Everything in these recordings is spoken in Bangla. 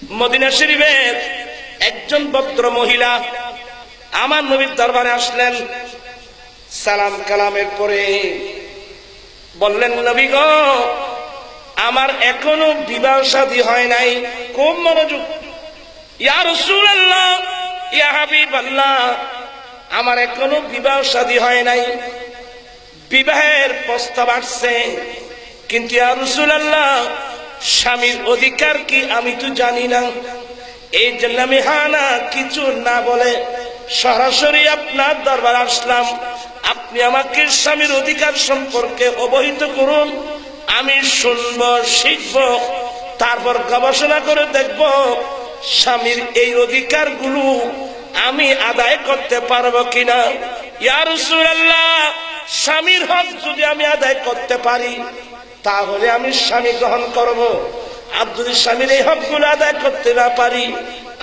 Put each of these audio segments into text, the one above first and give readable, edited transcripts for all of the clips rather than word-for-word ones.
মদিনা শরীফের একজন ভদ্র মহিলা আমার নবীর দরবারে আসলেন। সালাম কালামের পরে বললেন, নবী গো, আমার এখনো বিবাহ শাদী হয় নাই। খুব মনোযোগ। ইয়া রাসূলুল্লাহ, ইয়া হাবিবাল্লাহ, আমার এখনো বিবাহ শাদী হয় নাই। বিবাহের প্রস্তাব আসছে, কিন্তু ইয়া রাসূলুল্লাহ, স্বামীর অধিকার কি আমি তো জানি না। এই জন্য আমি হানা কিছু না বলে সরাসরি আপনার দরবার আসলাম। আপনি আমাকে স্বামীর অধিকার সম্পর্কে অবহিত করুন। আমি শুনবো, শিখবো, তারপর গবেষণা করে দেখব স্বামীর এই অধিকারগুলো আমি আদায় করতে পারবো কিনা। ইয়া রাসূলুল্লাহ, স্বামীর হক যদি আমি আদায় করতে পারি তাহলে আমি স্বামী গ্রহণ করব। আর যদি স্বামীর এই হকগুলো আদায় করতে না পারি,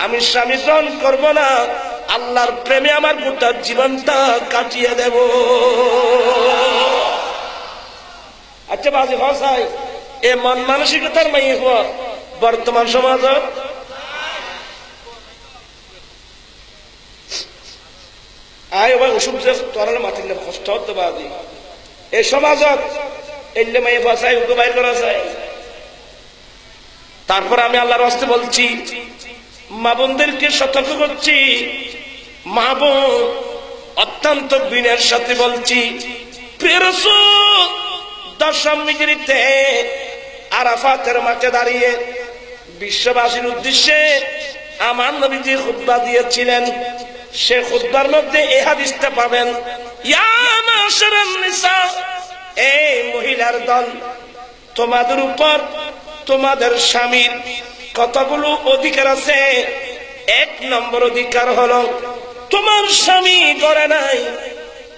আমি স্বামী গ্রহণ করব না। আল্লাহর প্রেমে আমার গোটা জীবনটা কাটিয়ে দেব। আচ্ছা বাজি ভাষায় এ মন মানসিকতার মাই বর্তমান সমাজ আয় বা ওষুধ তোরালে মাটির কষ্ট হতে বাদি এই সমাজত এলে মাই ভাষায় ওকে বাইর করা যায়। তারপর আমি আল্লাহর রাস্তে বলছি, মা বোনদেরকে সতর্ক করছি। মা বোন অত্যন্ত বিনয়ের সাথে বলছি, প্রিয় রাসূল 10 হিজরিতে আরাফাতের মাঠে দাঁড়িয়ে বিশ্ববাসীর উদ্দেশ্যে আমার নবীজি খুতবা দিয়েছিলেন। সে খুতবার মধ্যে এই হাদিসটা পাবেন, ইয়া মাশারান নিসা, এই মহিলার দল, তোমাদের উপর তোমাদের স্বামীর কতগুলো অধিকার আছে। 1 নম্বর অধিকার হলো, তোমার স্বামী ঘরে নাই,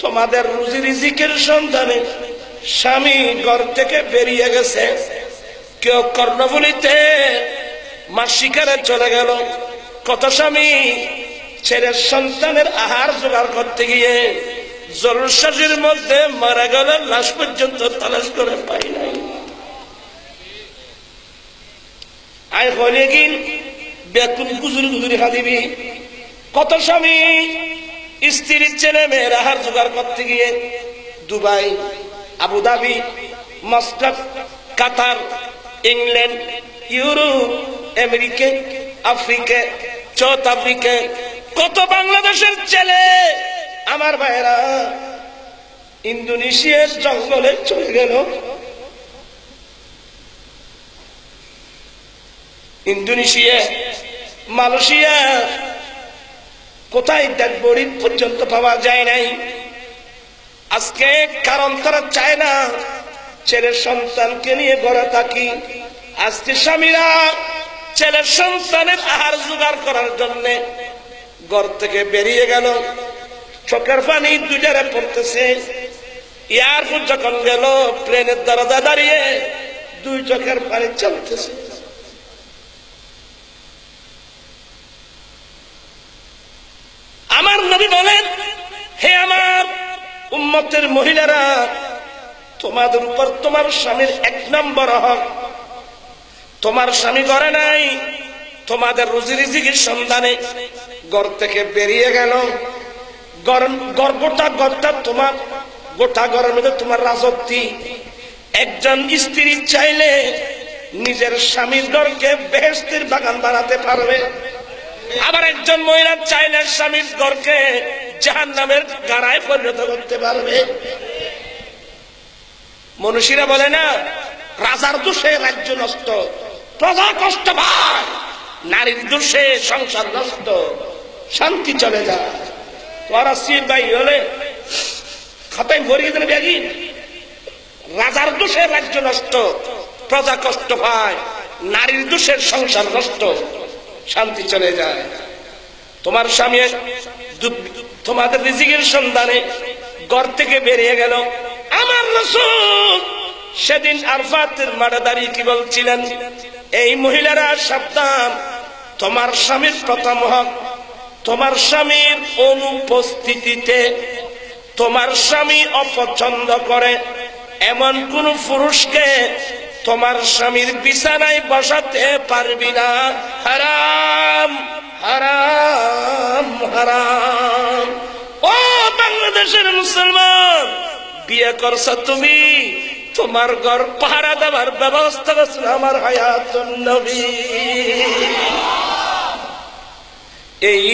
তোমাদের রুজি রিজিকের সন্ধানে স্বামী ঘর থেকে বেরিয়ে গেছে। কেউ কর্ণফুলীতে মাছ শিকারে চলে গেল। কত স্বামী ছেলের সন্তানের আহার জোগাড় করতে গিয়ে জলসাজির মধ্যে মারা গেল, লাশ পর্যন্ত তালাশ করে পাই নাই। আয় হলে গিন বেতন গুজুরি গুজুরি খাদিবি। কত স্বামী স্ত্রীর ছেলে মেয়ের আহার জোগাড় করতে গিয়ে Dubai, Abu Dhabi, Muscat, Qatar, England, Europe, America, Africa, South Africa, কত বাংলাদেশের ছেলে আমার ভাইরা ইন্দোনেশিয়ার জঙ্গলে চলে গেল। ইন্দোনেশিয়া, মালয়েশিয়া, কোথায় ডেডবডি পর্যন্ত পাওয়া যায় নাই। আজকে কারণ তারা চায় না ছেলের সন্তানকে নিয়ে ঘরে থাকি। আজকে স্বামীরা ছেলের সন্তানের আহার জোগাড় করার জন্য ঘর থেকে বেরিয়ে গেল। চোখের পানি দুজারে পড়তেছে। এয়ারপোর্ট যখন গেল, প্লেনের দরজা দাঁড়িয়ে 2 চোখের পানি চলতেছে। আমার নবী বলেন, হে আমার উম্মতের মহিলারা, তোমাদের উপর তোমার স্বামীর 1 নম্বর হক। তোমার স্বামী ঘরে নাই, তোমাদের রুজি রিজিকের সন্ধানে ঘর থেকে বেরিয়ে গেল। গোটা ঘরটা তোমার, গোটা ঘরের মধ্যে তোমার রাজত্বী। একজন স্ত্রী চাইলে নিজের স্বামীর ঘরকে বেহেশতের বাগান বানাতে পারবে। আবার একজন মহিলা চাইলে স্বামীর ঘরকে জাহান্নামের গাড়ায় পরিণত করতে পারবে। মনীষীরা বলে না, রাজার দোষে রাজ্য নষ্ট, প্রজা কষ্ট পায়, নারীর দোষে সংসার নষ্ট, শান্তি চলে যায়। তোরা সির ভাই হলে খাতায় ভরিয়ে দেন ব্যাগি, রাজার দোষে রাজ্য নষ্ট, প্রজা কষ্ট পায়, নারীর দোষের সংসার নষ্ট, শান্তি চলে যায়। তোমার স্বামী তোমাদের রিজিকের সন্ধানে ঘর থেকে বেরিয়ে গেল। আমার রাসূল সেদিন আরাফাতের মাঠে দাঁড়িয়ে কি বলছিলেন, এই মহিলারা সাবধান, তোমার স্বামীর প্রথম হক, তোমার স্বামীর অনুপস্থিতিতে তোমার স্বামী অপছন্দ করে এমন কোন পুরুষকে তোমার স্বামীর বিছানায় বসাতে পারবি না। হারাম হারাম হারাম। ও বাংলাদেশের মুসলমান, বিয়ে করছো তুমি, তোমার ঘর পাহারা দেওয়ার ব্যবস্থা করছিল আমার হায়াতুন নবী। এই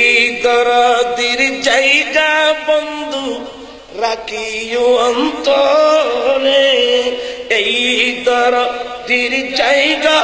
দরদির জায়গা বন্ধু রাখিও অন্তরে, এই দরদির জায়গা